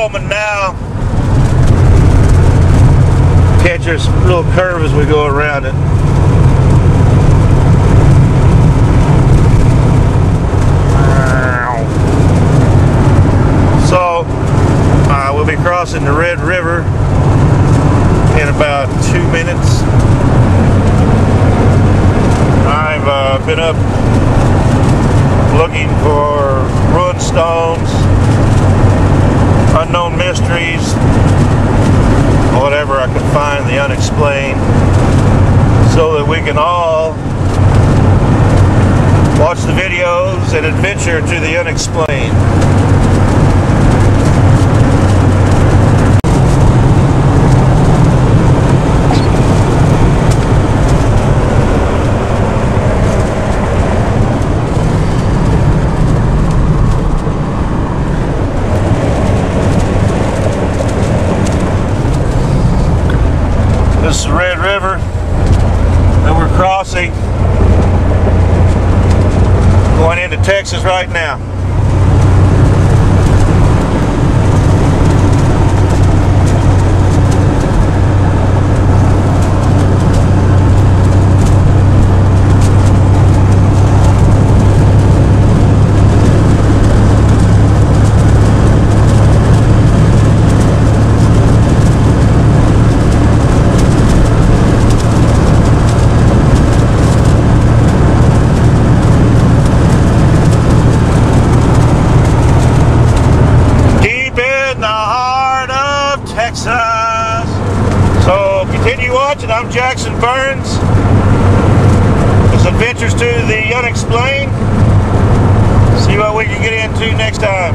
home and now catch this little curve as we go around it. So we'll be crossing the Red River in about 2 minutes. I've been up looking for ruined stones, unknown mysteries, whatever I can find, the unexplained, so that we can all watch the videos and adventure to the unexplained. This is the Red River that we're crossing, going into Texas right now. So continue watching. I'm Jackson Burns. It's Adventures to the Unexplained. See what we can get into next time.